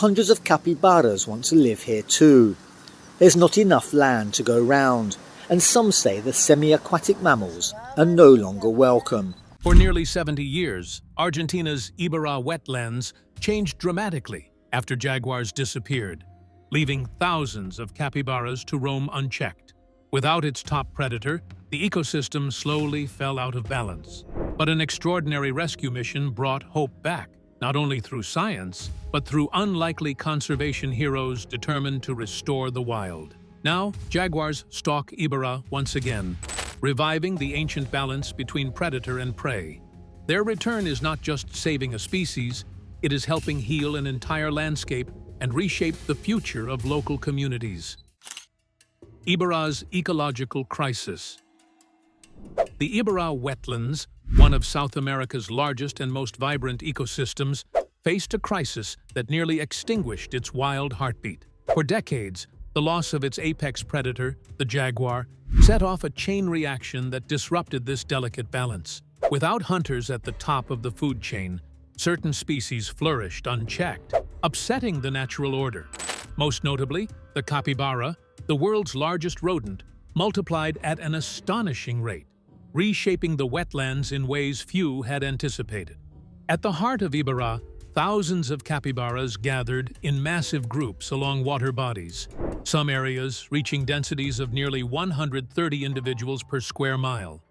Hundreds of capybaras want to live here too. There's not enough land to go round, and some say the semi-aquatic mammals are no longer welcome. For nearly 70 years, Argentina's Iberá wetlands changed dramatically after jaguars disappeared, leaving thousands of capybaras to roam unchecked. Without its top predator, the ecosystem slowly fell out of balance. But an extraordinary rescue mission brought hope back, not only through science, but through unlikely conservation heroes determined to restore the wild. Now, jaguars stalk Iberá once again, reviving the ancient balance between predator and prey. Their return is not just saving a species, it is helping heal an entire landscape and reshape the future of local communities. Iberá's ecological crisis. The Iberá wetlands, one of South America's largest and most vibrant ecosystems, faced a crisis that nearly extinguished its wild heartbeat. For decades, the loss of its apex predator, the jaguar, set off a chain reaction that disrupted this delicate balance. Without hunters at the top of the food chain, certain species flourished unchecked, upsetting the natural order. Most notably, the capybara, the world's largest rodent, multiplied at an astonishing rate, reshaping the wetlands in ways few had anticipated. At the heart of Iberá, thousands of capybaras gathered in massive groups along water bodies, some areas reaching densities of nearly 130 individuals per square mile.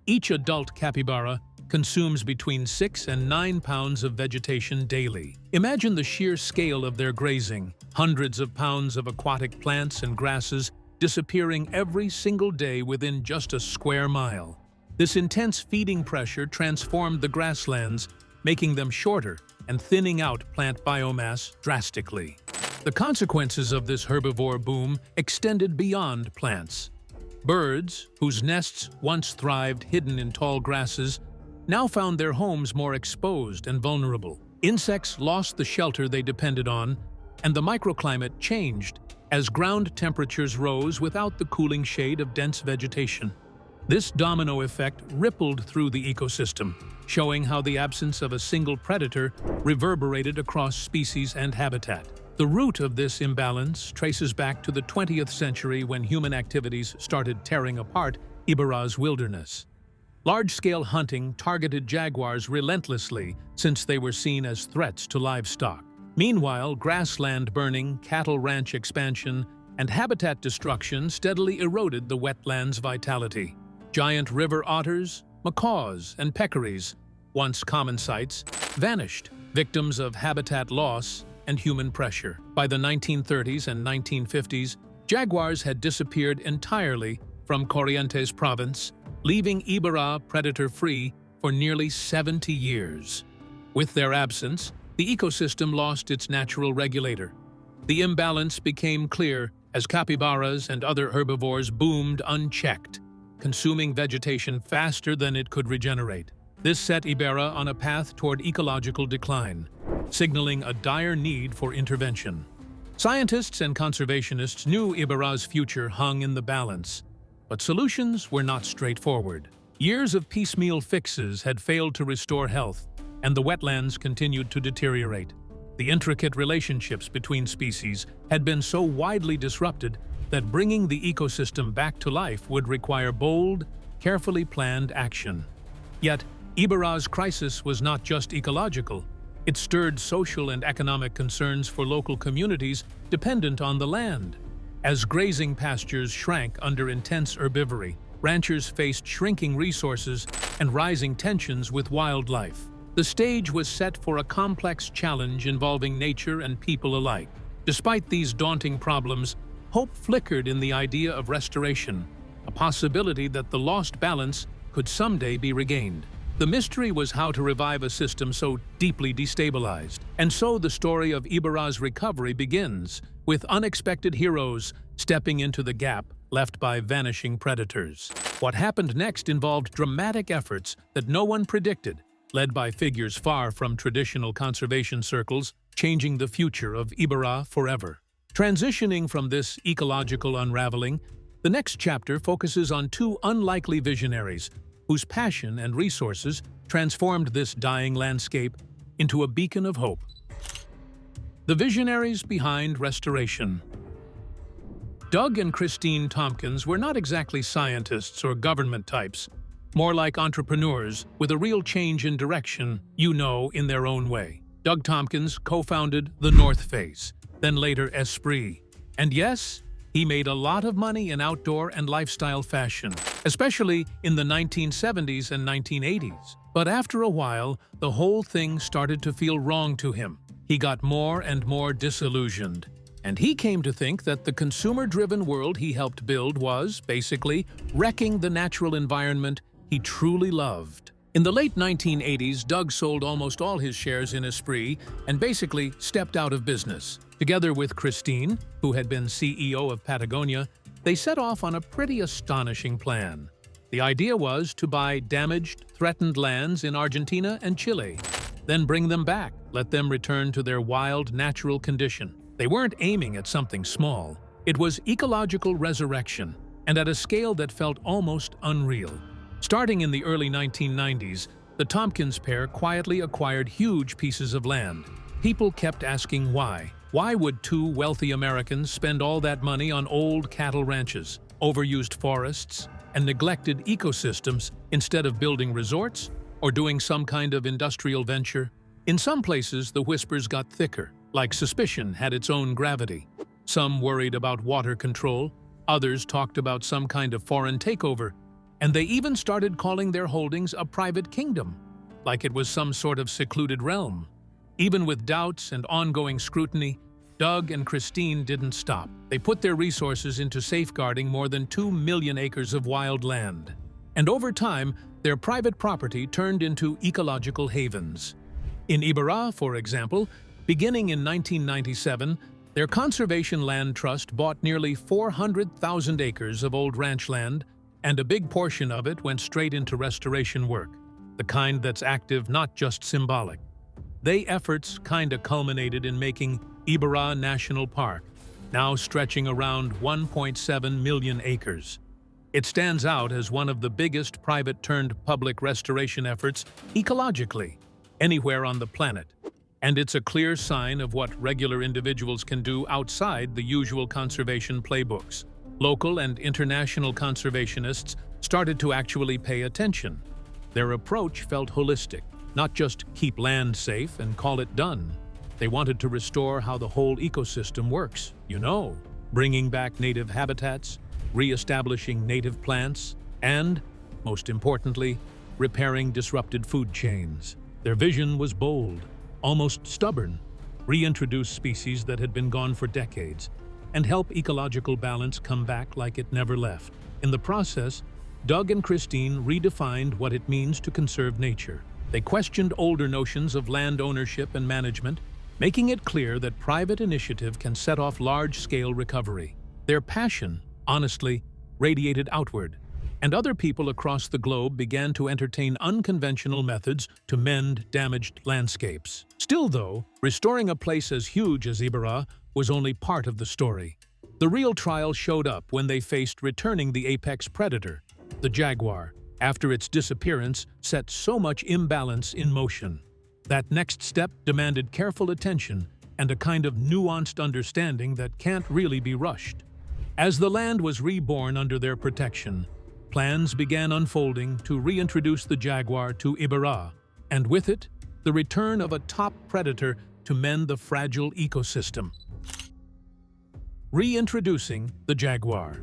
Each adult capybara consumes between 6 and 9 pounds of vegetation daily. Imagine the sheer scale of their grazing, hundreds of pounds of aquatic plants and grasses disappearing every single day within just a square mile. This intense feeding pressure transformed the grasslands, making them shorter and thinning out plant biomass drastically. The consequences of this herbivore boom extended beyond plants. Birds, whose nests once thrived hidden in tall grasses, now found their homes more exposed and vulnerable. Insects lost the shelter they depended on, and the microclimate changed as ground temperatures rose without the cooling shade of dense vegetation. This domino effect rippled through the ecosystem, showing how the absence of a single predator reverberated across species and habitat. The root of this imbalance traces back to the 20th century when human activities started tearing apart Iberá's wilderness. Large-scale hunting targeted jaguars relentlessly since they were seen as threats to livestock. Meanwhile, grassland burning, cattle ranch expansion, and habitat destruction steadily eroded the wetland's vitality. Giant river otters, macaws, and peccaries, once common sights, vanished, victims of habitat loss and human pressure. By the 1930s and 1950s, jaguars had disappeared entirely from Corrientes province, leaving Iberá predator-free for nearly 70 years. With their absence, the ecosystem lost its natural regulator. The imbalance became clear as capybaras and other herbivores boomed unchecked, consuming vegetation faster than it could regenerate. This set Iberá on a path toward ecological decline, signaling a dire need for intervention. Scientists and conservationists knew Iberá's future hung in the balance, but solutions were not straightforward. Years of piecemeal fixes had failed to restore health, and the wetlands continued to deteriorate. The intricate relationships between species had been so widely disrupted that bringing the ecosystem back to life would require bold, carefully planned action. Yet, Iberá's crisis was not just ecological. It stirred social and economic concerns for local communities dependent on the land. As grazing pastures shrank under intense herbivory, ranchers faced shrinking resources and rising tensions with wildlife. The stage was set for a complex challenge involving nature and people alike. Despite these daunting problems, hope flickered in the idea of restoration, a possibility that the lost balance could someday be regained. The mystery was how to revive a system so deeply destabilized. And so the story of Iberá's recovery begins, with unexpected heroes stepping into the gap left by vanishing predators. What happened next involved dramatic efforts that no one predicted, led by figures far from traditional conservation circles, changing the future of Iberá forever. Transitioning from this ecological unraveling, the next chapter focuses on two unlikely visionaries whose passion and resources transformed this dying landscape into a beacon of hope. The visionaries behind restoration. Doug and Christine Tompkins were not exactly scientists or government types, more like entrepreneurs with a real change in direction, in their own way. Doug Tompkins co-founded the North Face, then later Esprit. And yes, he made a lot of money in outdoor and lifestyle fashion, especially in the 1970s and 1980s. But after a while, the whole thing started to feel wrong to him. He got more and more disillusioned. And he came to think that the consumer-driven world he helped build was, basically, wrecking the natural environment he truly loved. In the late 1980s, Doug sold almost all his shares in Esprit and basically stepped out of business. Together with Christine, who had been CEO of Patagonia, they set off on a pretty astonishing plan. The idea was to buy damaged, threatened lands in Argentina and Chile, then bring them back, let them return to their wild, natural condition. They weren't aiming at something small. It was ecological resurrection, and at a scale that felt almost unreal. Starting in the early 1990s, the Tompkins pair quietly acquired huge pieces of land. People kept asking why. Why would two wealthy Americans spend all that money on old cattle ranches, overused forests, and neglected ecosystems instead of building resorts or doing some kind of industrial venture? In some places, the whispers got thicker, like suspicion had its own gravity. Some worried about water control, others talked about some kind of foreign takeover, and they even started calling their holdings a private kingdom, like it was some sort of secluded realm. Even with doubts and ongoing scrutiny, Doug and Christine didn't stop. They put their resources into safeguarding more than 2 million acres of wild land. And over time, their private property turned into ecological havens. In Iberá, for example, beginning in 1997, their Conservation Land Trust bought nearly 400,000 acres of old ranch land, and a big portion of it went straight into restoration work, the kind that's active, not just symbolic. Their efforts kinda culminated in making Iberá National Park, now stretching around 1.7 million acres. It stands out as one of the biggest private-turned-public restoration efforts ecologically anywhere on the planet. And it's a clear sign of what regular individuals can do outside the usual conservation playbooks. Local and international conservationists started to actually pay attention. Their approach felt holistic, not just keep land safe and call it done. They wanted to restore how the whole ecosystem works, bringing back native habitats, re-establishing native plants, and, most importantly, repairing disrupted food chains. Their vision was bold, almost stubborn: reintroduce species that had been gone for decades, and help ecological balance come back like it never left. In the process, Doug and Christine redefined what it means to conserve nature. They questioned older notions of land ownership and management, making it clear that private initiative can set off large-scale recovery. Their passion, honestly, radiated outward, and other people across the globe began to entertain unconventional methods to mend damaged landscapes. Still, though, restoring a place as huge as Iberá was only part of the story. The real trial showed up when they faced returning the apex predator, the jaguar, after its disappearance set so much imbalance in motion. That next step demanded careful attention and a kind of nuanced understanding that can't really be rushed. As the land was reborn under their protection, plans began unfolding to reintroduce the jaguar to Iberá, and with it, the return of a top predator to mend the fragile ecosystem. Reintroducing the jaguar.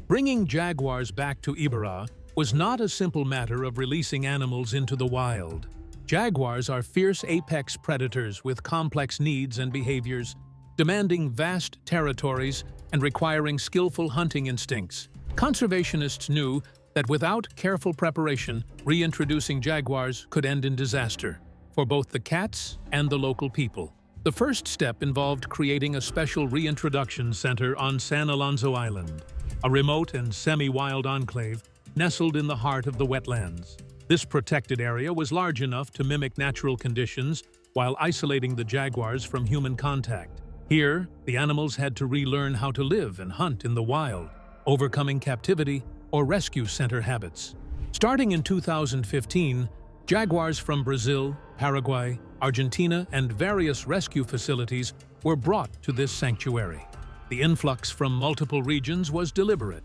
Bringing jaguars back to Iberá was not a simple matter of releasing animals into the wild. Jaguars are fierce apex predators with complex needs and behaviors, demanding vast territories and requiring skillful hunting instincts. Conservationists knew that without careful preparation, reintroducing jaguars could end in disaster for both the cats and the local people. The first step involved creating a special reintroduction center on San Alonso Island, a remote and semi-wild enclave nestled in the heart of the wetlands. This protected area was large enough to mimic natural conditions while isolating the jaguars from human contact. Here, the animals had to relearn how to live and hunt in the wild, overcoming captivity or rescue center habits. Starting in 2015, jaguars from Brazil, Paraguay, Argentina and various rescue facilities were brought to this sanctuary. The influx from multiple regions was deliberate.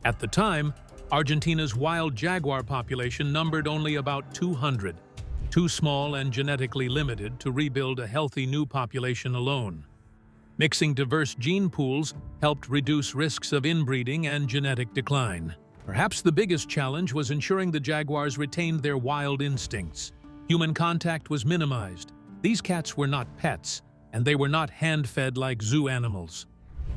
At the time, Argentina's wild jaguar population numbered only about 200, too small and genetically limited to rebuild a healthy new population alone. Mixing diverse gene pools helped reduce risks of inbreeding and genetic decline. Perhaps the biggest challenge was ensuring the jaguars retained their wild instincts. Human contact was minimized. These cats were not pets, and they were not hand-fed like zoo animals.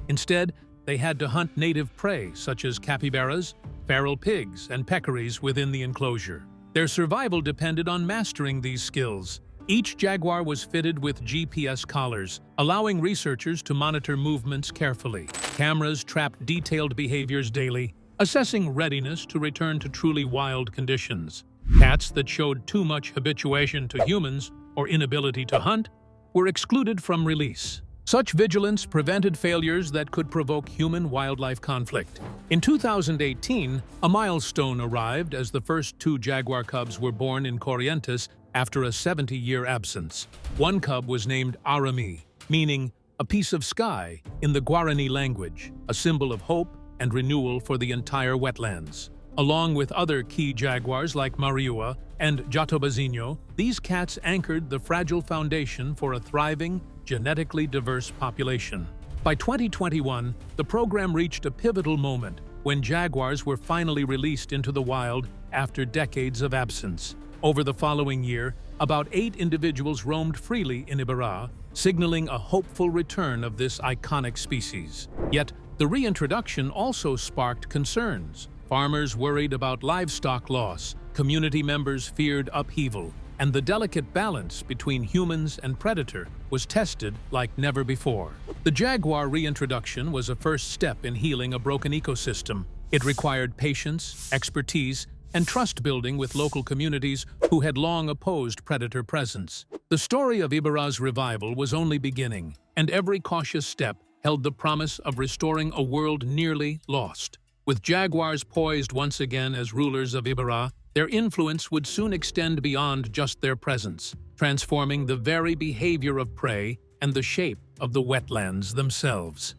Instead, they had to hunt native prey such as capybaras, feral pigs, and peccaries within the enclosure. Their survival depended on mastering these skills. Each jaguar was fitted with GPS collars, allowing researchers to monitor movements carefully. Cameras trapped detailed behaviors daily, assessing readiness to return to truly wild conditions. Cats that showed too much habituation to humans or inability to hunt were excluded from release. Such vigilance prevented failures that could provoke human-wildlife conflict. In 2018, a milestone arrived as the first 2 jaguar cubs were born in Corrientes after a 70-year absence. One cub was named Arami, meaning a piece of sky in the Guarani language, a symbol of hope and renewal for the entire wetlands. Along with other key jaguars like Mariua and Jatobazinho, these cats anchored the fragile foundation for a thriving, genetically diverse population. By 2021, the program reached a pivotal moment when jaguars were finally released into the wild after decades of absence. Over the following year, about 8 individuals roamed freely in Iberá, signaling a hopeful return of this iconic species. Yet, the reintroduction also sparked concerns. Farmers worried about livestock loss, community members feared upheaval, and the delicate balance between humans and predator was tested like never before. The jaguar reintroduction was a first step in healing a broken ecosystem. It required patience, expertise, and trust building with local communities who had long opposed predator presence. The story of Iberá's revival was only beginning, and every cautious step held the promise of restoring a world nearly lost. With jaguars poised once again as rulers of Iberá, their influence would soon extend beyond just their presence, transforming the very behavior of prey and the shape of the wetlands themselves.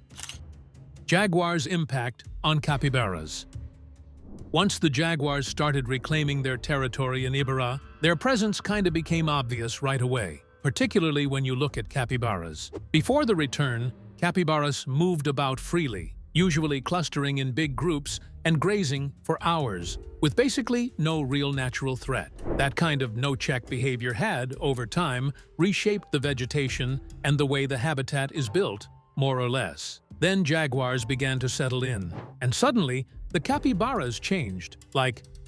Jaguars' impact on capybaras. Once the jaguars started reclaiming their territory in Iberá, their presence kinda became obvious right away, particularly when you look at capybaras. Before the return, capybaras moved about freely, usually clustering in big groups and grazing for hours, with basically no real natural threat. That kind of no-check behavior had, over time, reshaped the vegetation and the way the habitat is built, more or less. Then jaguars began to settle in, and suddenly, the capybaras changed,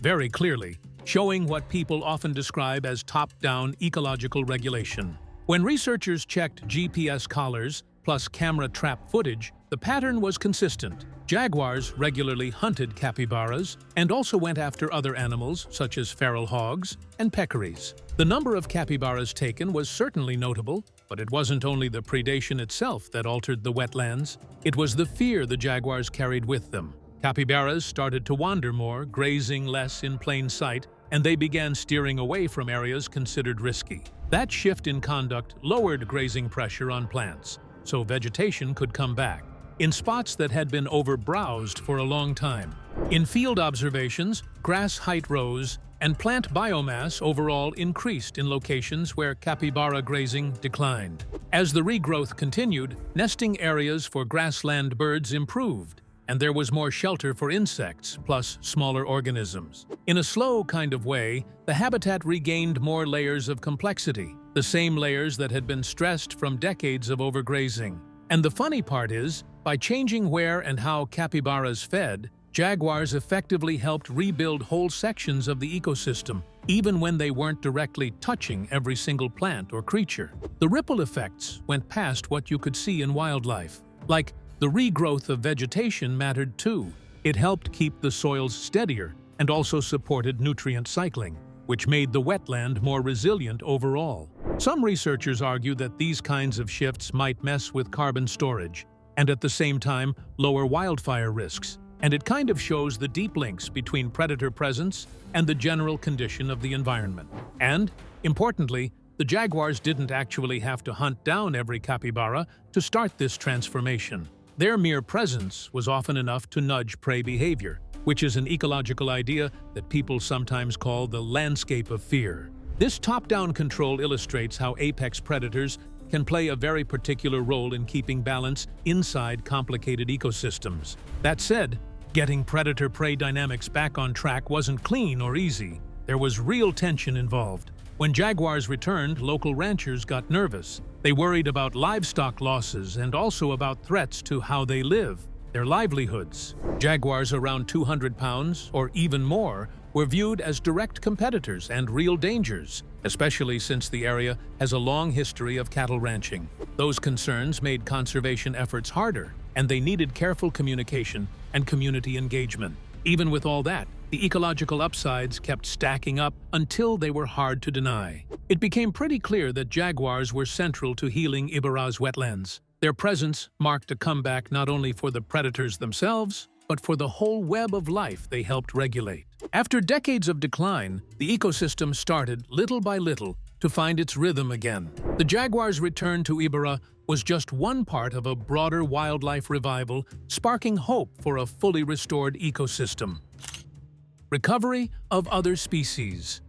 very clearly, showing what people often describe as top-down ecological regulation. When researchers checked GPS collars plus camera trap footage, the pattern was consistent. Jaguars regularly hunted capybaras and also went after other animals such as feral hogs and peccaries. The number of capybaras taken was certainly notable, but it wasn't only the predation itself that altered the wetlands. It was the fear the jaguars carried with them. Capybaras started to wander more, grazing less in plain sight, and they began steering away from areas considered risky. That shift in conduct lowered grazing pressure on plants, so vegetation could come back in spots that had been overbrowsed for a long time. In field observations, grass height rose, and plant biomass overall increased in locations where capybara grazing declined. As the regrowth continued, nesting areas for grassland birds improved, and there was more shelter for insects, plus smaller organisms. In a slow kind of way, the habitat regained more layers of complexity, the same layers that had been stressed from decades of overgrazing. And the funny part is, by changing where and how capybaras fed, jaguars effectively helped rebuild whole sections of the ecosystem, even when they weren't directly touching every single plant or creature. The ripple effects went past what you could see in wildlife. Like, the regrowth of vegetation mattered too. It helped keep the soils steadier and also supported nutrient cycling, which made the wetland more resilient overall. Some researchers argue that these kinds of shifts might mess with carbon storage and at the same time lower wildfire risks, and it kind of shows the deep links between predator presence and the general condition of the environment. And, importantly, the the jaguars didn't actually have to hunt down every capybara to start this transformation. Their mere presence was often enough to nudge prey behavior, which is an ecological idea that people sometimes call the landscape of fear. This top-down control illustrates how apex predators can play a very particular role in keeping balance inside complicated ecosystems. That said, getting predator-prey dynamics back on track wasn't clean or easy. There was real tension involved. When jaguars returned, local ranchers got nervous. They worried about livestock losses and also about threats to how they live, their livelihoods. Jaguars around 200 pounds, or even more, were viewed as direct competitors and real dangers, especially since the area has a long history of cattle ranching. Those concerns made conservation efforts harder, and they needed careful communication and community engagement. Even with all that, the ecological upsides kept stacking up until they were hard to deny. It became pretty clear that jaguars were central to healing Iberá's wetlands. Their presence marked a comeback not only for the predators themselves, but for the whole web of life they helped regulate. After decades of decline, the ecosystem started, little by little, to find its rhythm again. The jaguar's return to Iberá was just one part of a broader wildlife revival, sparking hope for a fully restored ecosystem. Recovery of other species.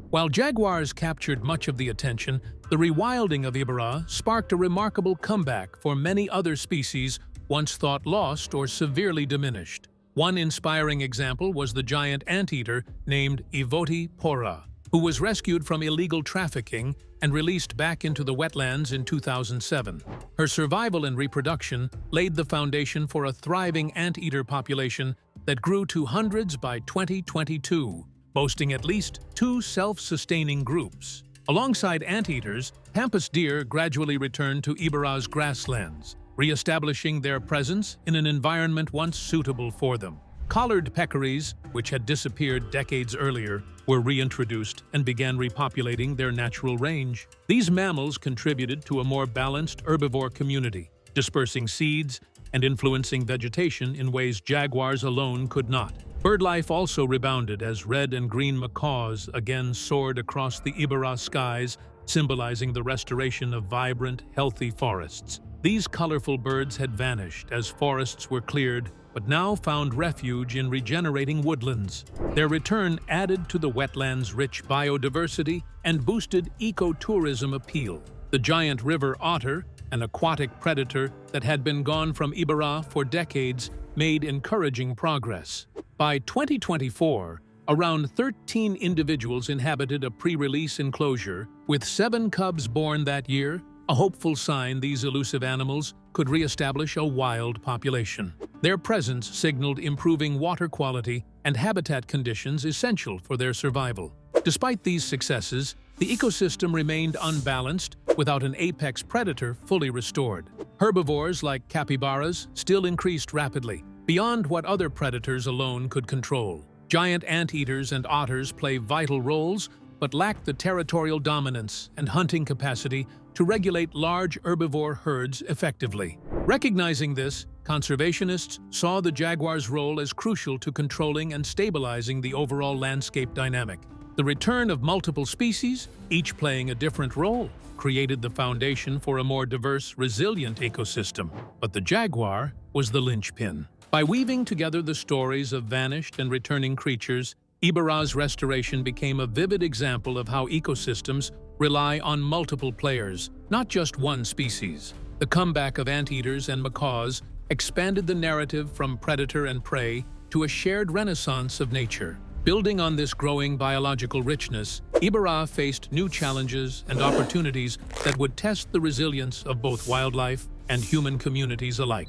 While jaguars captured much of the attention, the rewilding of Iberá sparked a remarkable comeback for many other species once thought lost or severely diminished. One inspiring example was the giant anteater named Ivoti Pora, who was rescued from illegal trafficking and released back into the wetlands in 2007. Her survival and reproduction laid the foundation for a thriving anteater population that grew to hundreds by 2022, boasting at least 2 self-sustaining groups. Alongside anteaters, pampas deer gradually returned to Iberá's grasslands, re-establishing their presence in an environment once suitable for them. Collared peccaries, which had disappeared decades earlier, were reintroduced and began repopulating their natural range. These mammals contributed to a more balanced herbivore community, dispersing seeds and influencing vegetation in ways jaguars alone could not. Birdlife also rebounded as red and green macaws again soared across the Iberá skies, symbolizing the restoration of vibrant, healthy forests. These colorful birds had vanished as forests were cleared, but now found refuge in regenerating woodlands. Their return added to the wetlands' rich biodiversity and boosted ecotourism appeal. The giant river otter, an aquatic predator that had been gone from Iberá for decades, made encouraging progress. By 2024, around 13 individuals inhabited a pre-release enclosure, with 7 cubs born that year, a hopeful sign these elusive animals could re-establish a wild population. Their presence signaled improving water quality and habitat conditions essential for their survival. Despite these successes, the ecosystem remained unbalanced without an apex predator fully restored. Herbivores like capybaras still increased rapidly, beyond what other predators alone could control. Giant anteaters and otters play vital roles, but lack the territorial dominance and hunting capacity to regulate large herbivore herds effectively. Recognizing this, conservationists saw the jaguar's role as crucial to controlling and stabilizing the overall landscape dynamic. The return of multiple species, each playing a different role, created the foundation for a more diverse, resilient ecosystem. But the jaguar was the linchpin. By weaving together the stories of vanished and returning creatures, Iberá's restoration became a vivid example of how ecosystems rely on multiple players, not just one species. The comeback of anteaters and macaws expanded the narrative from predator and prey to a shared renaissance of nature. Building on this growing biological richness, Iberá faced new challenges and opportunities that would test the resilience of both wildlife and human communities alike.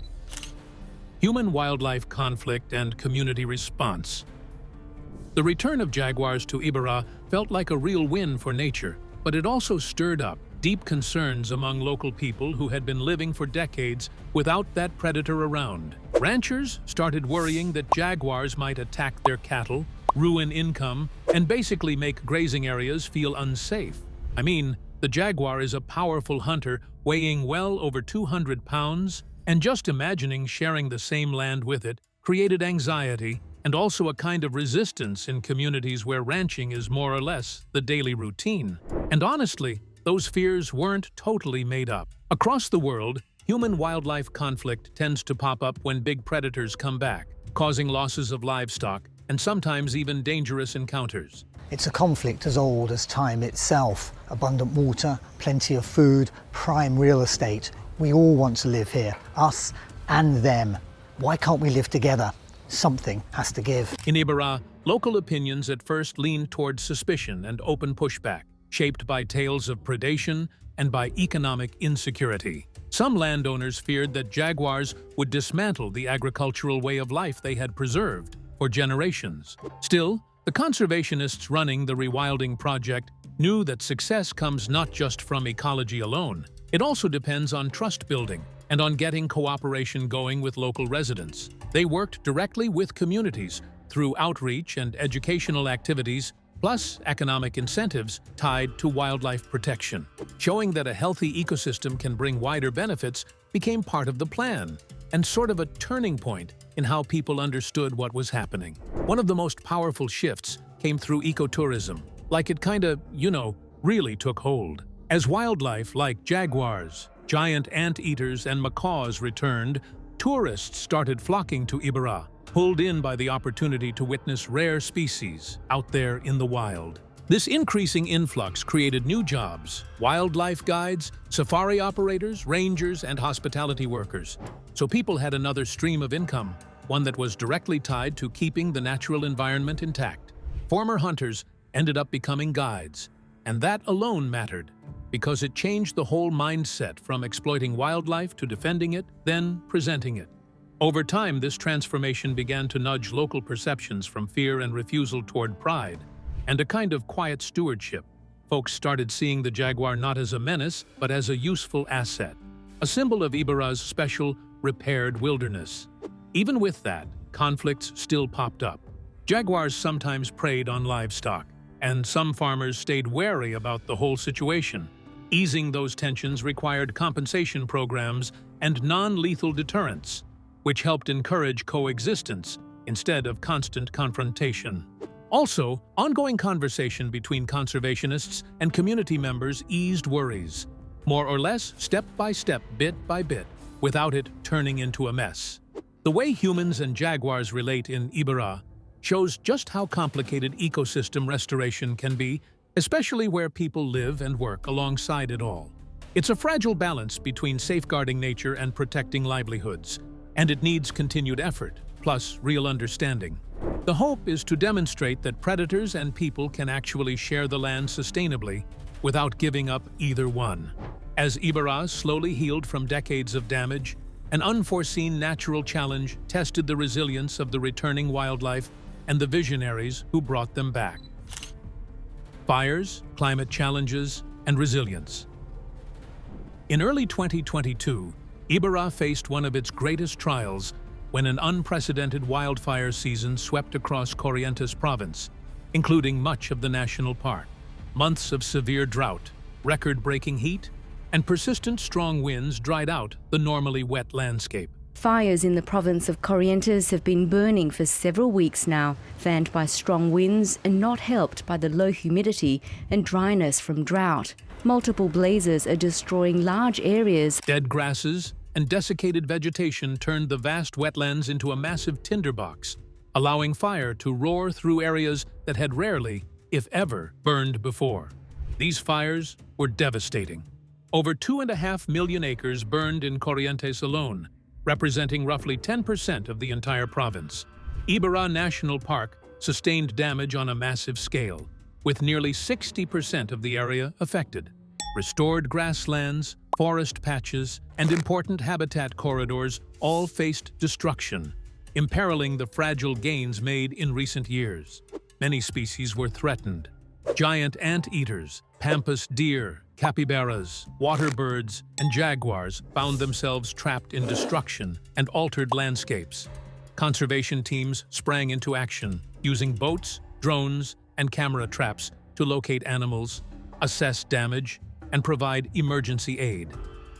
Human-wildlife conflict and community response. The return of jaguars to Iberá felt like a real win for nature, but it also stirred up deep concerns among local people who had been living for decades without that predator around. Ranchers started worrying that jaguars might attack their cattle, ruin income, and basically make grazing areas feel unsafe. I mean, the jaguar is a powerful hunter weighing well over 200 pounds, and just imagining sharing the same land with it created anxiety and also a kind of resistance in communities where ranching is more or less the daily routine. And honestly, those fears weren't totally made up. Across the world, human-wildlife conflict tends to pop up when big predators come back, causing losses of livestock and sometimes even dangerous encounters. It's a conflict as old as time itself. Abundant water, plenty of food, prime real estate. We all want to live here, us and them. Why can't we live together? Something has to give. In Iberá, local opinions at first leaned towards suspicion and open pushback, shaped by tales of predation and by economic insecurity. Some landowners feared that jaguars would dismantle the agricultural way of life they had preserved for generations. Still, the conservationists running the rewilding project knew that success comes not just from ecology alone. It also depends on trust building and on getting cooperation going with local residents. They worked directly with communities through outreach and educational activities, plus economic incentives tied to wildlife protection. Showing that a healthy ecosystem can bring wider benefits became part of the plan, and sort of a turning point in how people understood what was happening. One of the most powerful shifts came through ecotourism, like it really took hold. As wildlife like jaguars, giant anteaters, and macaws returned, tourists started flocking to Iberá, pulled in by the opportunity to witness rare species out there in the wild. This increasing influx created new jobs: wildlife guides, safari operators, rangers, and hospitality workers. So people had another stream of income, one that was directly tied to keeping the natural environment intact. Former hunters ended up becoming guides, and that alone mattered, because it changed the whole mindset from exploiting wildlife to defending it, then presenting it. Over time, this transformation began to nudge local perceptions from fear and refusal toward pride, and a kind of quiet stewardship. Folks started seeing the jaguar not as a menace, but as a useful asset, a symbol of Iberá's special, repaired wilderness. Even with that, conflicts still popped up. Jaguars sometimes preyed on livestock, and some farmers stayed wary about the whole situation. Easing those tensions required compensation programs and non-lethal deterrents, which helped encourage coexistence instead of constant confrontation. Also, ongoing conversation between conservationists and community members eased worries, more or less step by step, bit by bit, without it turning into a mess. The way humans and jaguars relate in Iberá shows just how complicated ecosystem restoration can be, especially where people live and work alongside it all. It's a fragile balance between safeguarding nature and protecting livelihoods, and it needs continued effort, plus real understanding. The hope is to demonstrate that predators and people can actually share the land sustainably without giving up either one. As Iberá slowly healed from decades of damage, an unforeseen natural challenge tested the resilience of the returning wildlife and the visionaries who brought them back. Fires, climate challenges, and resilience. In early 2022, Iberá faced one of its greatest trials when an unprecedented wildfire season swept across Corrientes province, including much of the national park. Months of severe drought, record-breaking heat, and persistent strong winds dried out the normally wet landscape. Fires in the province of Corrientes have been burning for several weeks now, fanned by strong winds and not helped by the low humidity and dryness from drought. Multiple blazes are destroying large areas. Dead grasses and desiccated vegetation turned the vast wetlands into a massive tinderbox, allowing fire to roar through areas that had rarely, if ever, burned before. These fires were devastating. Over 2.5 million acres burned in Corrientes alone, representing roughly 10% of the entire province. Iberá National Park sustained damage on a massive scale, with nearly 60% of the area affected. Restored grasslands, forest patches, and important habitat corridors all faced destruction, imperiling the fragile gains made in recent years. Many species were threatened. Giant anteaters, pampas deer, capybaras, water birds, and jaguars found themselves trapped in destruction and altered landscapes. Conservation teams sprang into action, using boats, drones, and camera traps to locate animals, assess damage, and provide emergency aid.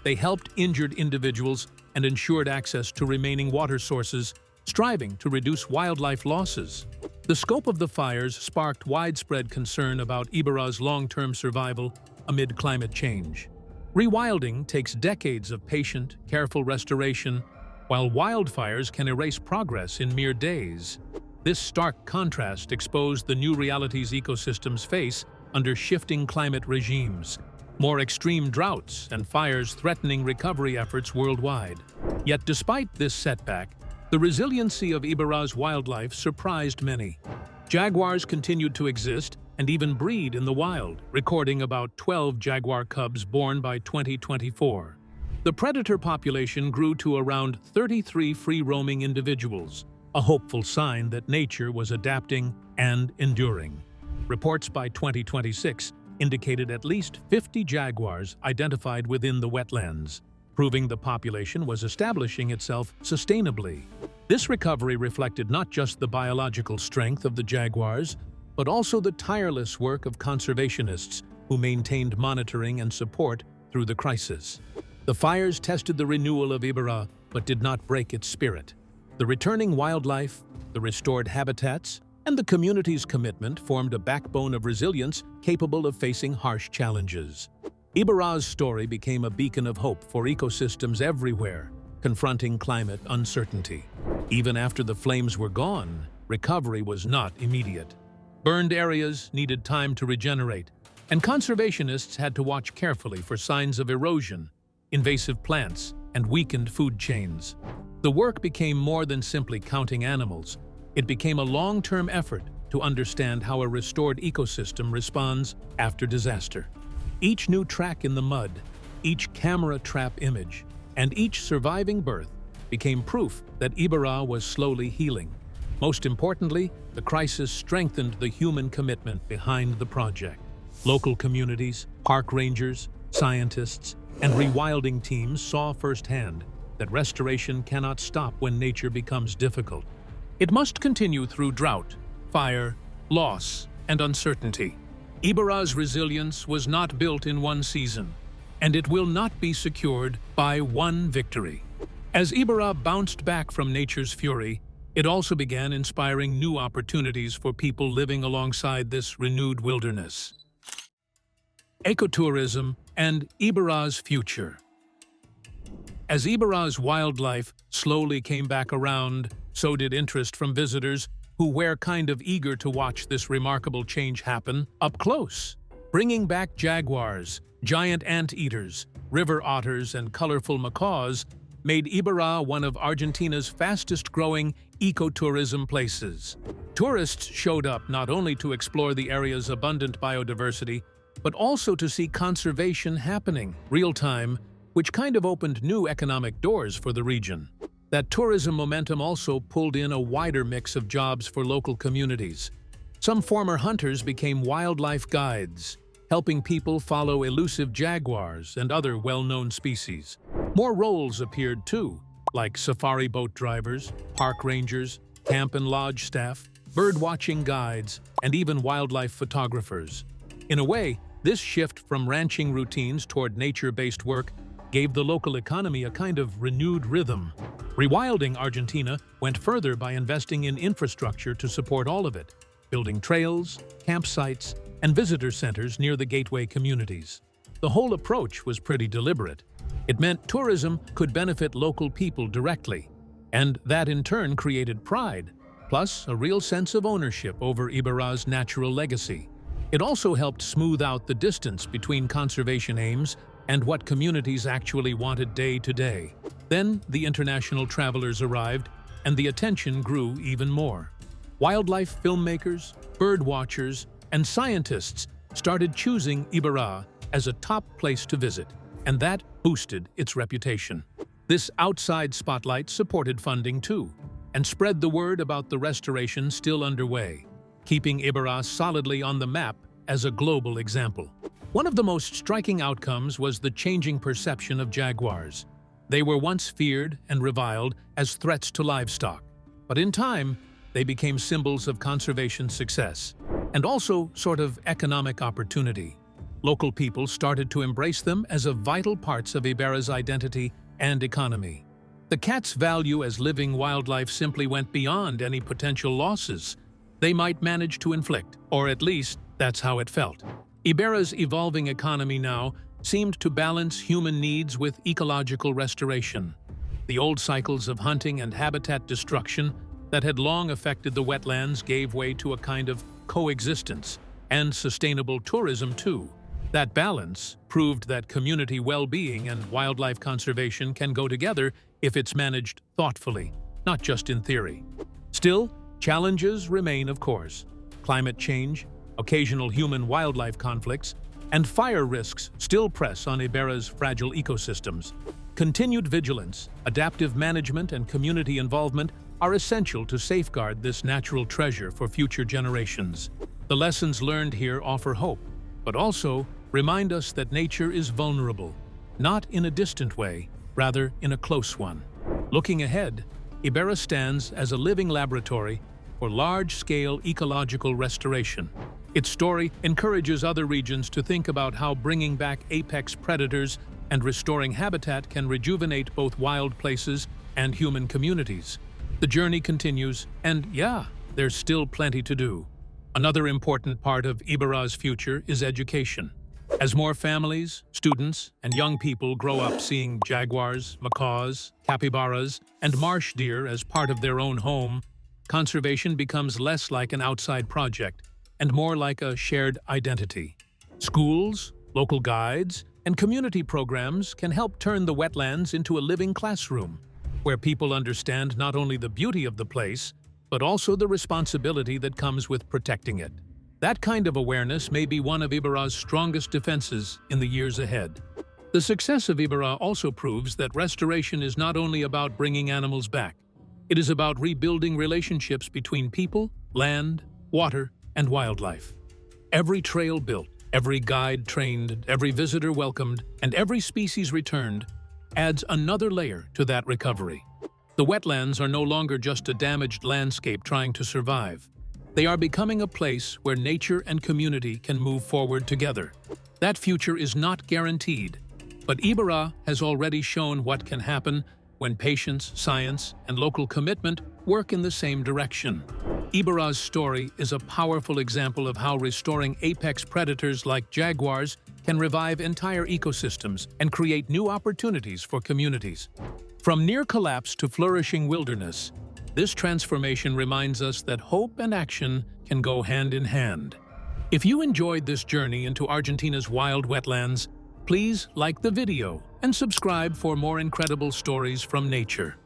They helped injured individuals and ensured access to remaining water sources striving to reduce wildlife losses. The scope of the fires sparked widespread concern about Iberá's long-term survival amid climate change. Rewilding takes decades of patient, careful restoration, while wildfires can erase progress in mere days. This stark contrast exposed the new realities ecosystems face under shifting climate regimes, more extreme droughts and fires threatening recovery efforts worldwide. Yet despite this setback, the resiliency of Iberá's wildlife surprised many. Jaguars continued to exist and even breed in the wild, recording about 12 jaguar cubs born by 2024. The predator population grew to around 33 free-roaming individuals, a hopeful sign that nature was adapting and enduring. Reports by 2026 indicated at least 50 jaguars identified within the wetlands, proving the population was establishing itself sustainably. This recovery reflected not just the biological strength of the jaguars, but also the tireless work of conservationists who maintained monitoring and support through the crisis. The fires tested the renewal of Iberá, but did not break its spirit. The returning wildlife, the restored habitats, and the community's commitment formed a backbone of resilience capable of facing harsh challenges. Iberá's story became a beacon of hope for ecosystems everywhere, confronting climate uncertainty. Even after the flames were gone, recovery was not immediate. Burned areas needed time to regenerate, and conservationists had to watch carefully for signs of erosion, invasive plants, and weakened food chains. The work became more than simply counting animals. It became a long-term effort to understand how a restored ecosystem responds after disaster. Each new track in the mud, each camera trap image, and each surviving birth became proof that Iberá was slowly healing. Most importantly, the crisis strengthened the human commitment behind the project. Local communities, park rangers, scientists, and rewilding teams saw firsthand that restoration cannot stop when nature becomes difficult. It must continue through drought, fire, loss, and uncertainty. Iberá's resilience was not built in one season, and it will not be secured by one victory. As Iberá bounced back from nature's fury, it also began inspiring new opportunities for people living alongside this renewed wilderness. Ecotourism and Iberá's future. As Iberá's wildlife slowly came back around, so did interest from visitors who were kind of eager to watch this remarkable change happen up close. Bringing back jaguars, giant anteaters, river otters, and colorful macaws made Iberá one of Argentina's fastest-growing ecotourism places. Tourists showed up not only to explore the area's abundant biodiversity, but also to see conservation happening real-time, which kind of opened new economic doors for the region. That tourism momentum also pulled in a wider mix of jobs for local communities. Some former hunters became wildlife guides, helping people follow elusive jaguars and other well-known species. More roles appeared too, like safari boat drivers, park rangers, camp and lodge staff, bird-watching guides, and even wildlife photographers. In a way, this shift from ranching routines toward nature-based work gave the local economy a kind of renewed rhythm. Rewilding Argentina went further by investing in infrastructure to support all of it, building trails, campsites, and visitor centers near the gateway communities. The whole approach was pretty deliberate. It meant tourism could benefit local people directly, and that in turn created pride, plus a real sense of ownership over Iberá's natural legacy. It also helped smooth out the distance between conservation aims and what communities actually wanted day to day. Then the international travelers arrived, and the attention grew even more. Wildlife filmmakers, bird watchers, and scientists started choosing Iberá as a top place to visit, and that boosted its reputation. This outside spotlight supported funding too, and spread the word about the restoration still underway, keeping Iberá solidly on the map as a global example. One of the most striking outcomes was the changing perception of jaguars. They were once feared and reviled as threats to livestock, but in time, they became symbols of conservation success, and also sort of economic opportunity. Local people started to embrace them as vital parts of Iberá's identity and economy. The cat's value as living wildlife simply went beyond any potential losses they might manage to inflict, or at least that's how it felt. Iberá's evolving economy now seemed to balance human needs with ecological restoration. The old cycles of hunting and habitat destruction that had long affected the wetlands gave way to a kind of coexistence, and sustainable tourism too. That balance proved that community well-being and wildlife conservation can go together if it's managed thoughtfully, not just in theory. Still, challenges remain, of course. Climate change, occasional human-wildlife conflicts, and fire risks still press on Iberá's fragile ecosystems. Continued vigilance, adaptive management, and community involvement are essential to safeguard this natural treasure for future generations. The lessons learned here offer hope, but also remind us that nature is vulnerable, not in a distant way, rather in a close one. Looking ahead, Iberá stands as a living laboratory for large-scale ecological restoration. Its story encourages other regions to think about how bringing back apex predators and restoring habitat can rejuvenate both wild places and human communities. The journey continues, and yeah, there's still plenty to do. Another important part of Iberá's future is education. As more families, students, and young people grow up seeing jaguars, macaws, capybaras, and marsh deer as part of their own home, conservation becomes less like an outside project and more like a shared identity. Schools, local guides, and community programs can help turn the wetlands into a living classroom, where people understand not only the beauty of the place, but also the responsibility that comes with protecting it. That kind of awareness may be one of Iberá's strongest defenses in the years ahead. The success of Iberá also proves that restoration is not only about bringing animals back. It is about rebuilding relationships between people, land, water, and wildlife. Every trail built, every guide trained, every visitor welcomed, and every species returned adds another layer to that recovery. The wetlands are no longer just a damaged landscape trying to survive. They are becoming a place where nature and community can move forward together. That future is not guaranteed, but Iberá has already shown what can happen when patience, science, and local commitment work in the same direction. Iberá's story is a powerful example of how restoring apex predators like jaguars can revive entire ecosystems and create new opportunities for communities. From near collapse to flourishing wilderness, this transformation reminds us that hope and action can go hand in hand. If you enjoyed this journey into Argentina's wild wetlands, please like the video and subscribe for more incredible stories from nature.